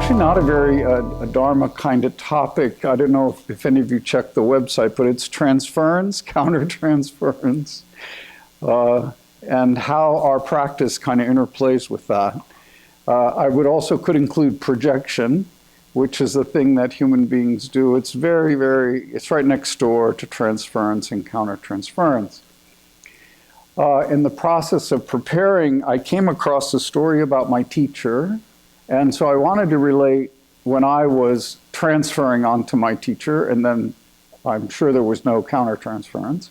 actually not a very a Dharma kind of topic. I don't know if any of you checked the website, but it's transference, countertransference, and how our practice kind of interplays with that. I would also could include projection, which is the thing that human beings do. It's it's right next door to transference and countertransference. In the process of preparing, I came across a story about my teacher, and so I wanted to relate when I was transferring onto my teacher, and then I'm sure there was no countertransference,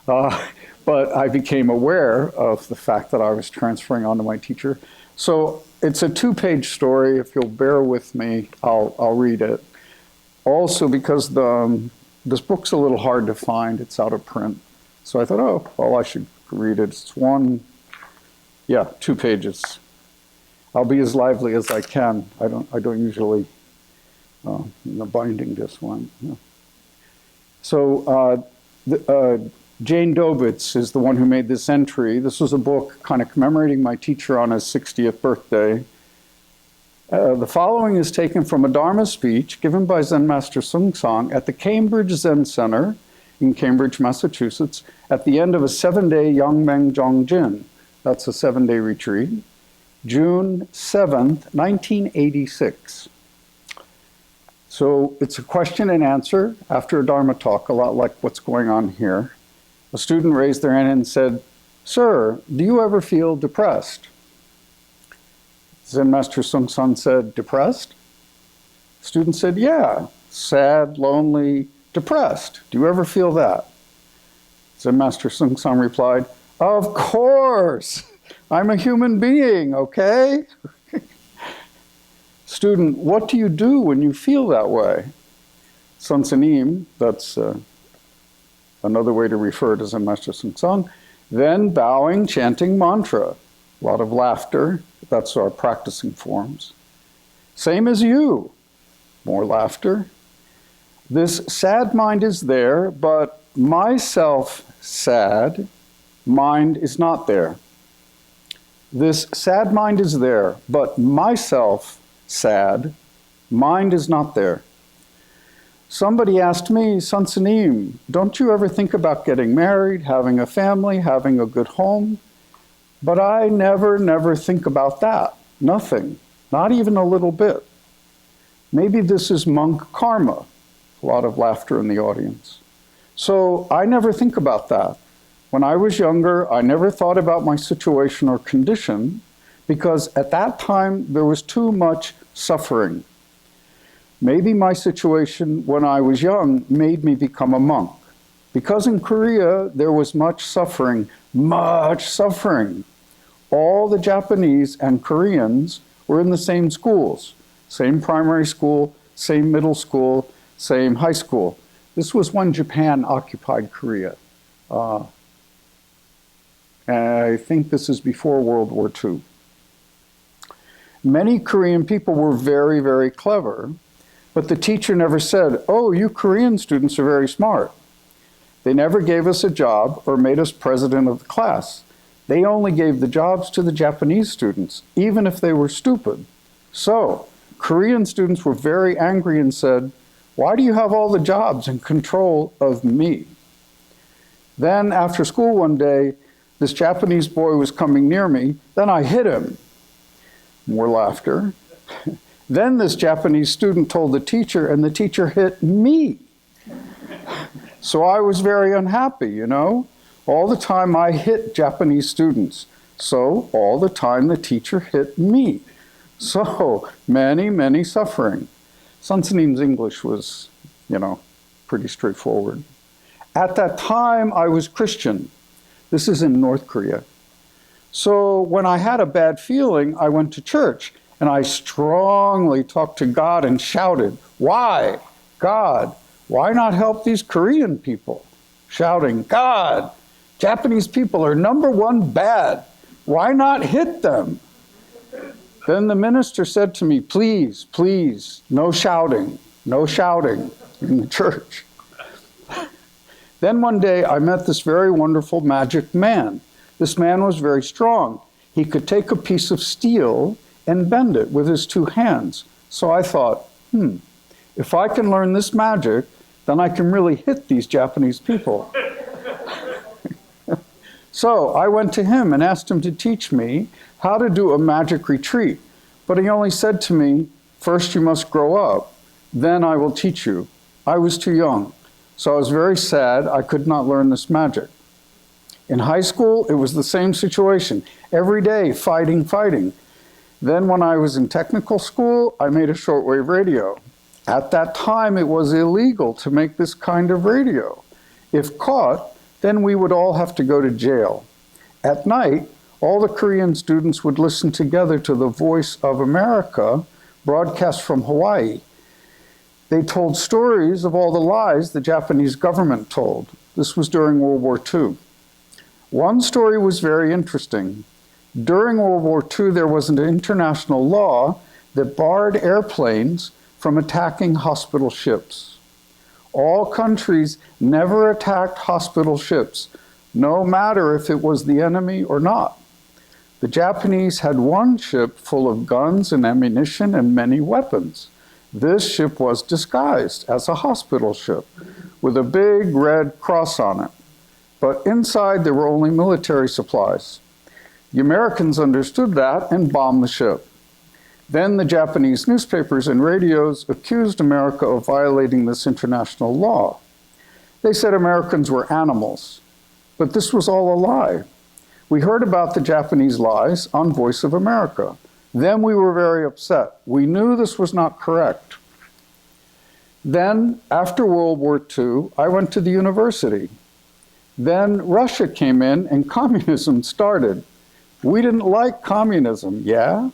but I became aware of the fact that I was transferring onto my teacher. So it's a 2-page story. If you'll bear with me, I'll read it. Also, because this book's a little hard to find, it's out of print. So I thought, oh, well, I should read it. It's 2 pages. I'll be as lively as I can. I don't usually, binding this one. No. So Jane Dobitz is the one who made this entry. This was a book kind of commemorating my teacher on his 60th birthday. The following is taken from a Dharma speech given by Zen Master Sung Song at the Cambridge Zen Center in Cambridge, Massachusetts, at the end of a 7-day Yangmeng Zhongjin. That's a 7-day retreat. June 7th, 1986. So it's a question and answer after a Dharma talk, a lot like what's going on here. A student raised their hand and said, "Sir, do you ever feel depressed?" Zen Master Sung San said, "Depressed?" The student said, "Yeah, sad, lonely, depressed. Do you ever feel that?" Zen Master Sung San replied, "Of course. I'm a human being, okay?" Student, what do you do when you feel that way? Sun Sanim, that's another way to refer to Zen Master Sung Song, then bowing, chanting mantra. A lot of laughter, that's our practicing forms. Same as you, more laughter. This sad mind is there, but myself sad, mind is not there. This sad mind is there, but myself sad, mind is not there. Somebody asked me, Sun Sanim, don't you ever think about getting married, having a family, having a good home? But I never think about that. Nothing, not even a little bit. Maybe this is monk karma. A lot of laughter in the audience. So I never think about that. When I was younger, I never thought about my situation or condition because at that time there was too much suffering. Maybe my situation when I was young made me become a monk. Because in Korea there was much suffering. All the Japanese and Koreans were in the same schools, same primary school, same middle school, same high school. This was when Japan occupied Korea. I think this is before World War II. Many Korean people were very clever, but the teacher never said, "Oh, you Korean students are very smart." They never gave us a job or made us president of the class. They only gave the jobs to the Japanese students, even if they were stupid. So, Korean students were very angry and said, "Why do you have all the jobs and control of me?" Then after school one day, this Japanese boy was coming near me, then I hit him. More laughter. Then this Japanese student told the teacher, and the teacher hit me. So I was very unhappy, you know. All the time I hit Japanese students. So all the time the teacher hit me. So many suffering. Sun Sanim's English was, pretty straightforward. At that time, I was Christian. This is in North Korea. So when I had a bad feeling, I went to church and I strongly talked to God and shouted, "Why, God, why not help these Korean people?" Shouting, "God, Japanese people are #1 bad. Why not hit them?" Then the minister said to me, please, no shouting in the church. Then one day I met this very wonderful magic man. This man was very strong. He could take a piece of steel and bend it with his 2 hands. So I thought, if I can learn this magic, then I can really hit these Japanese people. So I went to him and asked him to teach me how to do a magic retreat. But he only said to me, first you must grow up, then I will teach you. I was too young, so I was very sad I could not learn this magic. In high school, it was the same situation. Every day, fighting. Then when I was in technical school, I made a shortwave radio. At that time, it was illegal to make this kind of radio. If caught, then we would all have to go to jail. At night, all the Korean students would listen together to the Voice of America, broadcast from Hawaii. They told stories of all the lies the Japanese government told. This was during World War II. One story was very interesting. During World War II, there was an international law that barred airplanes from attacking hospital ships. All countries never attacked hospital ships, no matter if it was the enemy or not. The Japanese had one ship full of guns and ammunition and many weapons. This ship was disguised as a hospital ship with a big red cross on it. But inside there were only military supplies. The Americans understood that and bombed the ship. Then the Japanese newspapers and radios accused America of violating this international law. They said Americans were animals, but this was all a lie. We heard about the Japanese lies on Voice of America. Then we were very upset. We knew this was not correct. Then, after World War II, I went to the university. Then Russia came in and communism started. We didn't like communism, yeah?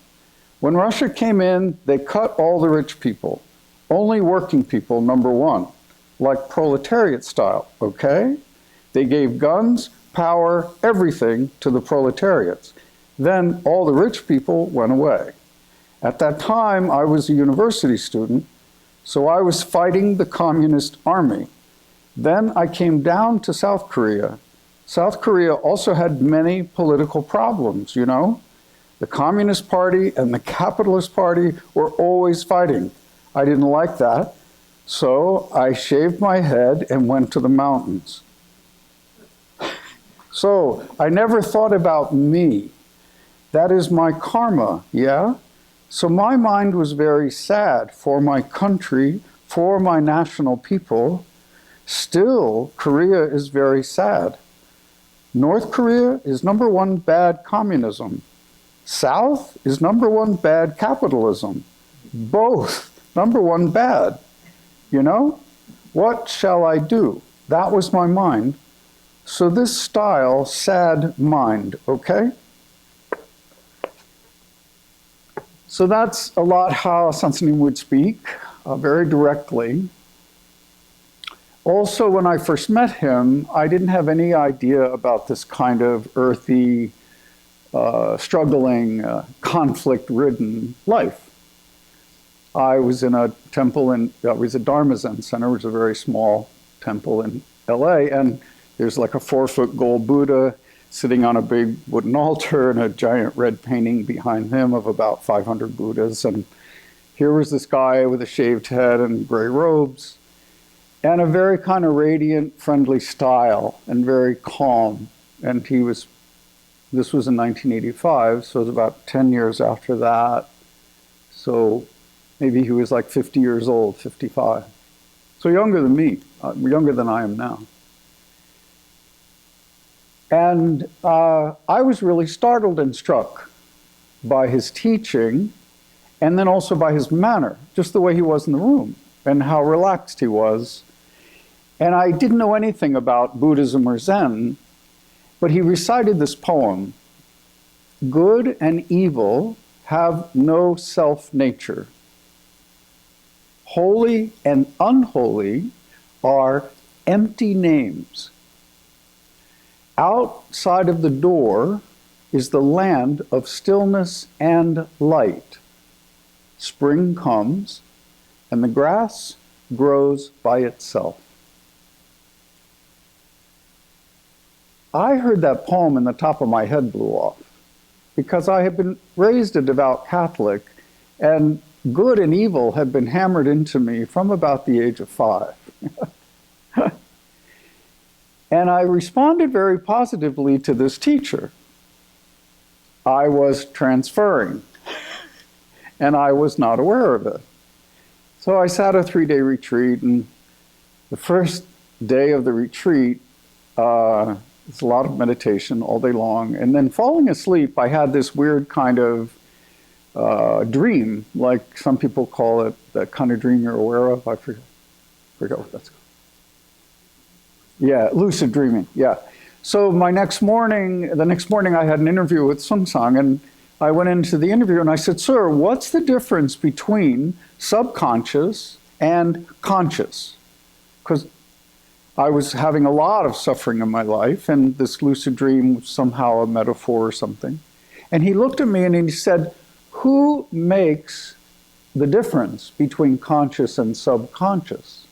When Russia came in, they cut all the rich people. Only working people, number one, like proletariat style, okay? They gave guns, power, everything to the proletariats. Then all the rich people went away. At that time, I was a university student, so I was fighting the communist army. Then I came down to South Korea. South Korea also had many political problems, you know? The Communist Party and the Capitalist Party were always fighting. I didn't like that, so I shaved my head and went to the mountains. So I never thought about me. That is my karma, yeah? So my mind was very sad for my country, for my national people. Still, Korea is very sad. North Korea is number one bad communism. South is number one bad capitalism. Both number one bad. You know? What shall I do? That was my mind. So this style, sad mind, okay? So that's a lot how Sansanin would speak, very directly. Also, when I first met him, I didn't have any idea about this kind of earthy, struggling, conflict-ridden life. I was in a temple it was a Dharma Zen center, which is a very small temple in LA, and there's like a 4-foot gold Buddha sitting on a big wooden altar and a giant red painting behind him of about 500 Buddhas. And here was this guy with a shaved head and gray robes and a very kind of radiant, friendly style and very calm. And this was in 1985, so it was about 10 years after that. So maybe he was like 50 years old, 55. So younger than me, younger than I am now. And I was really startled and struck by his teaching and then also by his manner, just the way he was in the room and how relaxed he was. And I didn't know anything about Buddhism or Zen, but he recited this poem, "Good and evil have no self-nature. Holy and unholy are empty names. Outside of the door is the land of stillness and light. Spring comes, and the grass grows by itself." I heard that poem and the top of my head blew off because I had been raised a devout Catholic, and good and evil had been hammered into me from about the age of 5. And I responded very positively to this teacher. I was transferring, and I was not aware of it. So I sat a 3-day retreat, and the first day of the retreat, it's a lot of meditation all day long. And then falling asleep, I had this weird kind of dream, like some people call it, that kind of dream you're aware of. I forget what that's called. Yeah, lucid dreaming, yeah. So the next morning I had an interview with Sung Sang, and I went into the interview and I said, "Sir, what's the difference between subconscious and conscious?" Because I was having a lot of suffering in my life, and this lucid dream was somehow a metaphor or something. And he looked at me and he said, "Who makes the difference between conscious and subconscious?"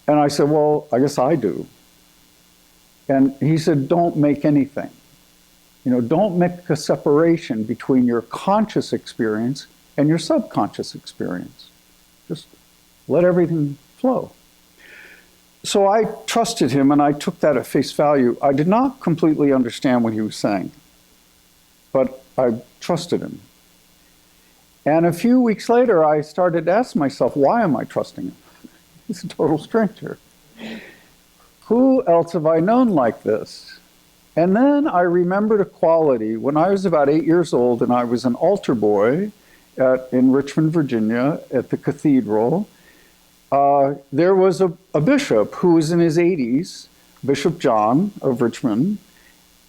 And I said, "Well, I guess I do." And he said, "Don't make anything. Don't make a separation between your conscious experience and your subconscious experience. Just let everything flow." So I trusted him, and I took that at face value. I did not completely understand what he was saying, but I trusted him. And a few weeks later, I started to ask myself, why am I trusting him? He's a total stranger. Who else have I known like this? And then I remembered a quality. When I was about 8 years old and I was an altar boy in Richmond, Virginia, at the cathedral, there was a bishop who was in his 80s, Bishop John of Richmond,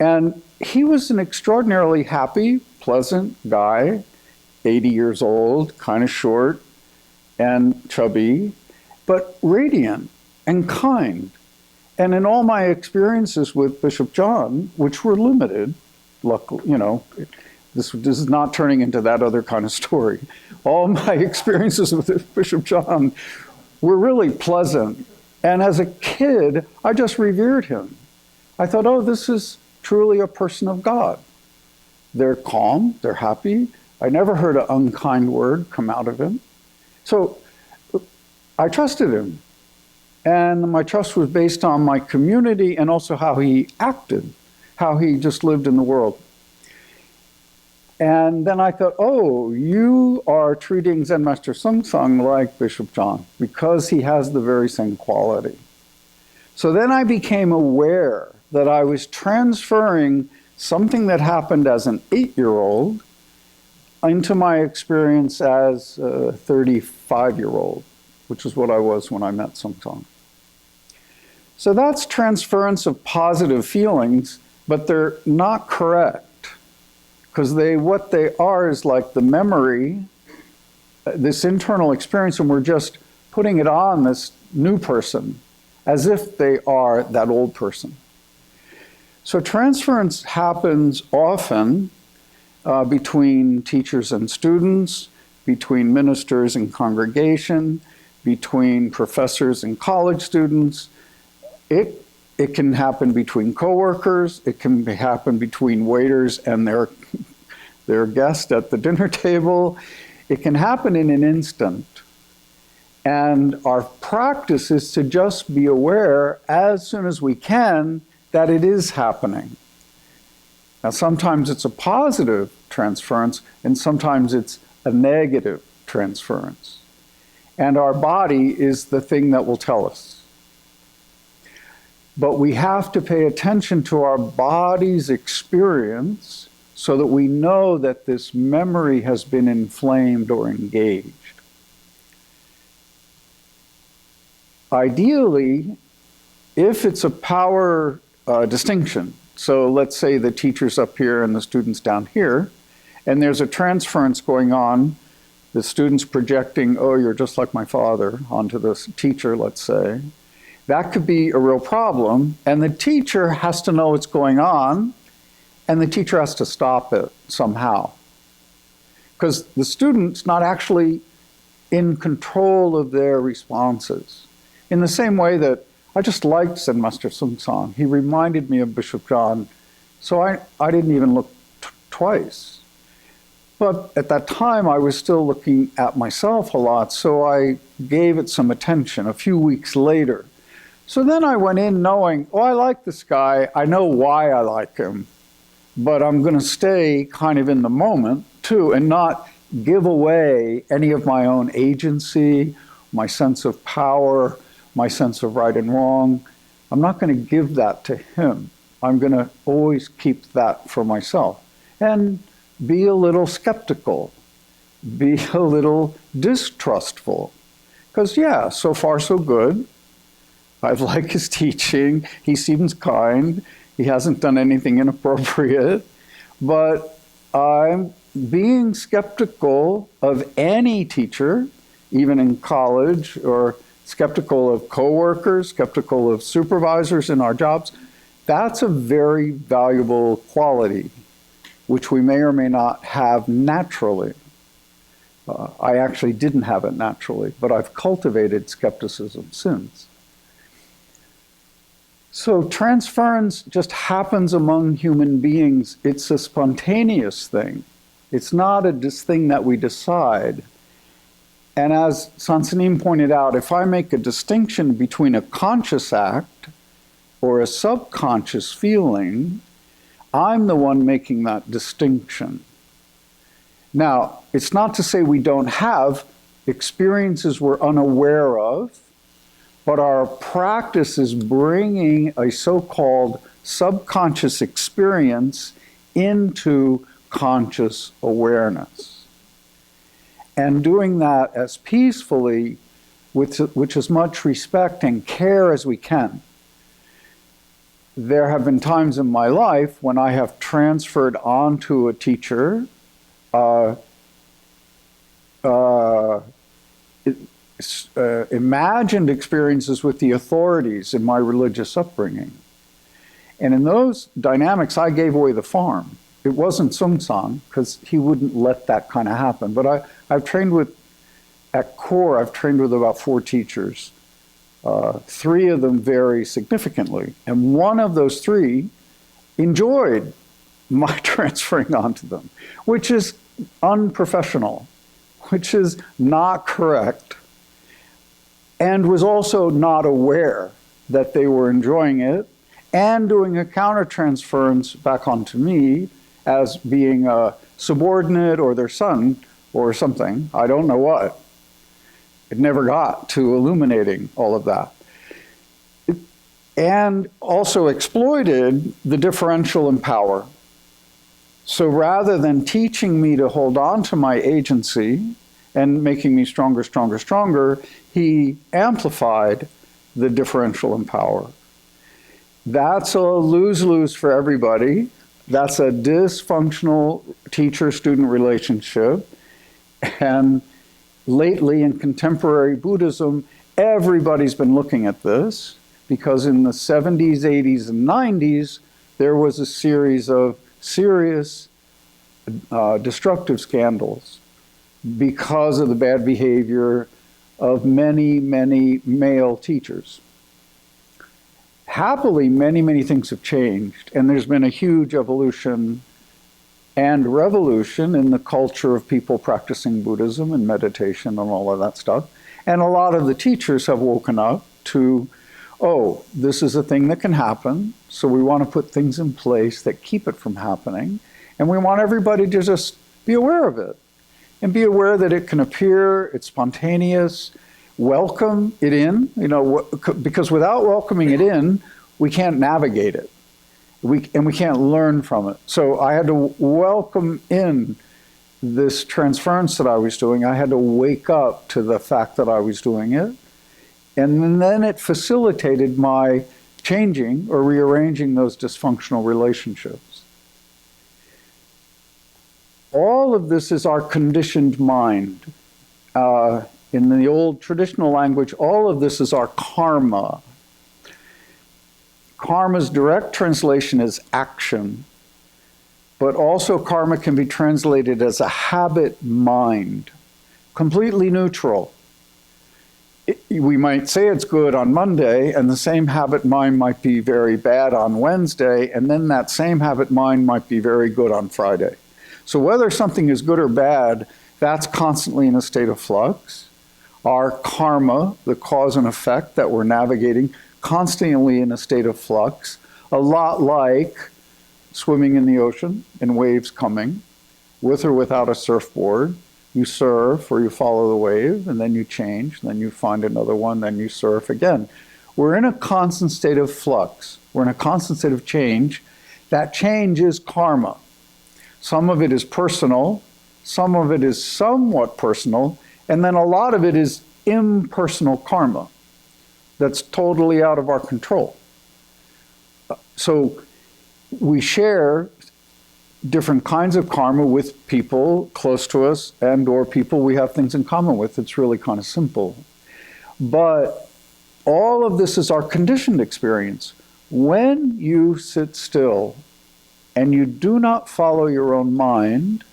and he was an extraordinarily happy, pleasant guy, 80 years old, kind of short and chubby, but radiant and kind. And in all my experiences with Bishop John, which were limited, luckily, this is not turning into that other kind of story. All my experiences with Bishop John were really pleasant. And as a kid, I just revered him. I thought, oh, this is truly a person of God. They're calm, they're happy. I never heard an unkind word come out of him. So I trusted him. And my trust was based on my community and also how he acted, how he just lived in the world. And then I thought, oh, you are treating Zen Master Sung Sang like Bishop John because he has the very same quality. So then I became aware that I was transferring something that happened as an 8-year-old into my experience as a 35-year-old, which is what I was when I met Sung Sang. So that's transference of positive feelings, but they're not correct. Because what they are is like the memory, this internal experience, and we're just putting it on this new person as if they are that old person. So transference happens often between teachers and students, between ministers and congregation, between professors and college students. It can happen between coworkers. It can happen between waiters and their guest at the dinner table. It can happen in an instant. And our practice is to just be aware as soon as we can that it is happening. Now, sometimes it's a positive transference, and sometimes it's a negative transference. And our body is the thing that will tell us. But we have to pay attention to our body's experience so that we know that this memory has been inflamed or engaged. Ideally, if it's a power distinction, so let's say the teacher's up here and the student's down here, and there's a transference going on, the student's projecting, oh, you're just like my father, onto this teacher, let's say. That could be a real problem, and the teacher has to know what's going on, and the teacher has to stop it somehow. Because the student's not actually in control of their responses. In the same way that I just liked Zen Master Sung Sang. He reminded me of Bishop John, so I didn't even look twice. But at that time, I was still looking at myself a lot, so I gave it some attention a few weeks later. So then I went in knowing, oh, I like this guy. I know why I like him, but I'm going to stay kind of in the moment too and not give away any of my own agency, my sense of power, my sense of right and wrong. I'm not going to give that to him. I'm going to always keep that for myself. And be a little skeptical, be a little distrustful. Because, yeah, so far so good. I like his teaching. He seems kind. He hasn't done anything inappropriate. But I'm being skeptical of any teacher, even in college, or skeptical of coworkers, skeptical of supervisors in our jobs. That's a very valuable quality, which we may or may not have naturally. I actually didn't have it naturally, but I've cultivated skepticism since. So transference just happens among human beings. It's a spontaneous thing. It's not this thing that we decide. And as Sansanim pointed out, if I make a distinction between a conscious act or a subconscious feeling, I'm the one making that distinction. Now, it's not to say we don't have experiences we're unaware of, but our practice is bringing a so-called subconscious experience into conscious awareness. And doing that as peacefully, with as much respect and care as we can. There have been times in my life when I have transferred onto a teacher imagined experiences with the authorities in my religious upbringing. And in those dynamics, I gave away the farm. It wasn't Sung-san, because he wouldn't let that kind of happen. But I've trained with, at core, I've trained with about 4 teachers. 3 of them very significantly. And one of those 3 enjoyed my transferring onto them, which is unprofessional, which is not correct, and was also not aware that they were enjoying it and doing a countertransference back onto me as being a subordinate or their son or something. I don't know what. It never got to illuminating all of that. And also exploited the differential in power. So rather than teaching me to hold on to my agency and making me stronger, stronger, stronger, he amplified the differential in power. That's a lose-lose for everybody. That's a dysfunctional teacher-student relationship. And lately in contemporary Buddhism, everybody's been looking at this, because in the 70s, 80s, and 90s, there was a series of serious destructive scandals because of the bad behavior of many, many male teachers. Happily, many, many things have changed, and there's been a huge evolution and revolution in the culture of people practicing Buddhism and meditation and all of that stuff. And a lot of the teachers have woken up to, oh, this is a thing that can happen, so we want to put things in place that keep it from happening, and we want everybody to just be aware of it, and be aware that it can appear, it's spontaneous, welcome it in, because without welcoming it in, we can't navigate it. And we can't learn from it. So I had to welcome in this transference that I was doing. I had to wake up to the fact that I was doing it. And then it facilitated my changing or rearranging those dysfunctional relationships. All of this is our conditioned mind. In the old traditional language, all of this is our karma. Karma's direct translation is action, but also karma can be translated as a habit mind, completely neutral. We might say it's good on Monday, and the same habit mind might be very bad on Wednesday, and then that same habit mind might be very good on Friday. So whether something is good or bad, that's constantly in a state of flux. Our karma, the cause and effect that we're navigating, constantly in a state of flux, a lot like swimming in the ocean and waves coming, with or without a surfboard. You surf or you follow the wave, and then you change, then you find another one, then you surf again. We're in a constant state of flux. We're in a constant state of change. That change is karma. Some of it is personal, some of it is somewhat personal, and then a lot of it is impersonal karma that's totally out of our control. So we share different kinds of karma with people close to us and or people we have things in common with. It's really kind of simple. But all of this is our conditioned experience. When you sit still and you do not follow your own mind,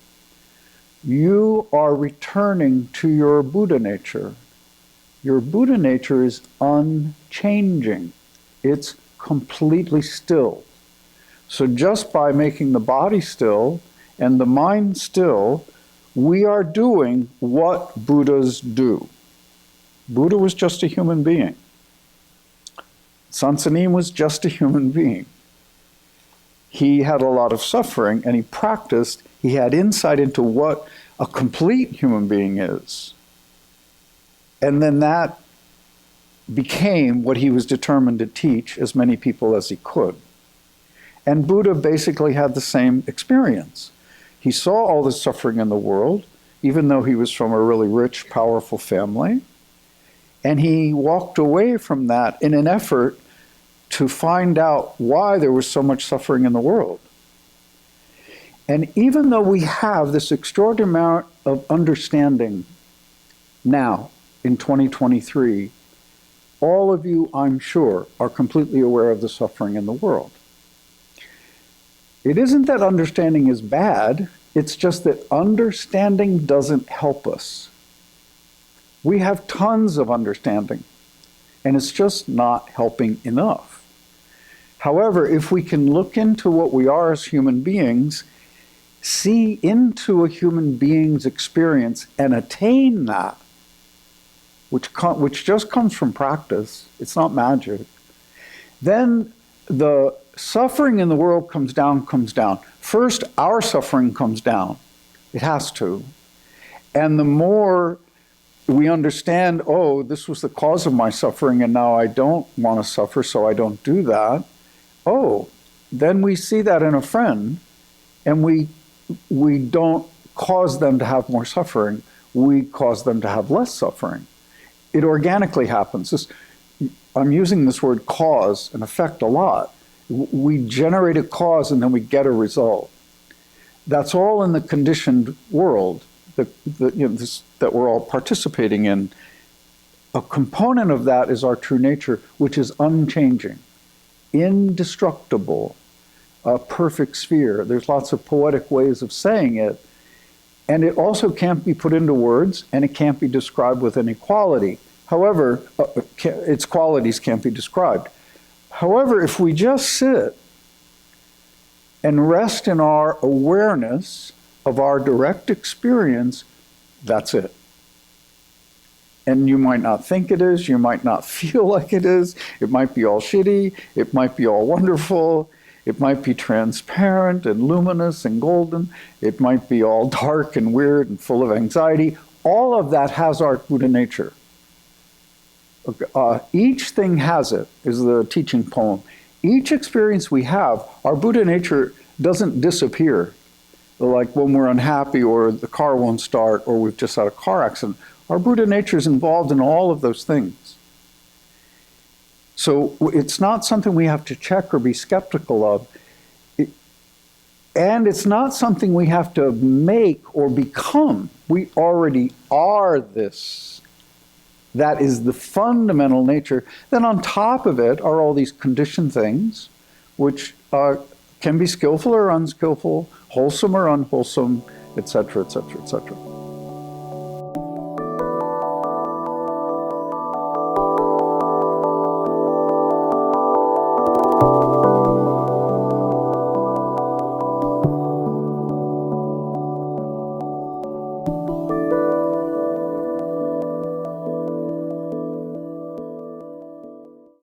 you are returning to your Buddha nature. Your Buddha nature is unchanging. It's completely still. So just by making the body still and the mind still, we are doing what Buddhas do. Buddha was just a human being. Sansanin was just a human being. He had a lot of suffering and he practiced, he had insight into what a complete human being is. And then that became what he was determined to teach as many people as he could. And Buddha basically had the same experience. He saw all the suffering in the world, even though he was from a really rich, powerful family. And he walked away from that in an effort to find out why there was so much suffering in the world. And even though we have this extraordinary amount of understanding now, in 2023, all of you, I'm sure, are completely aware of the suffering in the world. It isn't that understanding is bad, it's just that understanding doesn't help us. We have tons of understanding, and it's just not helping enough. However, if we can look into what we are as human beings, see into a human being's experience and attain that, which just comes from practice, it's not magic, then the suffering in the world comes down. First, our suffering comes down. It has to. And the more we understand, oh, this was the cause of my suffering and now I don't want to suffer, so I don't do that. Oh, then we see that in a friend and we don't cause them to have more suffering. We cause them to have less suffering. It organically happens. I'm using this word cause and effect a lot. We generate a cause and then we get a result. That's all in the conditioned world that we're all participating in. A component of that is our true nature, which is unchanging, indestructible, a perfect sphere. There's lots of poetic ways of saying it. And it also can't be put into words, and it can't be described with any quality. However, its qualities can't be described. However, if we just sit and rest in our awareness of our direct experience, that's it. And you might not think it is, you might not feel like it is, it might be all shitty, it might be all wonderful, it might be transparent and luminous and golden, it might be all dark and weird and full of anxiety. All of that has our Buddha nature. Each thing has it, is the teaching poem. Each experience we have, our Buddha nature doesn't disappear. Like when we're unhappy or the car won't start or we've just had a car accident. Our Buddha nature is involved in all of those things. So it's not something we have to check or be skeptical of. And it's not something we have to make or become. We already are this. That is the fundamental nature. Then on top of it are all these conditioned things, which can be skillful or unskillful, wholesome or unwholesome, etc., etc., etc.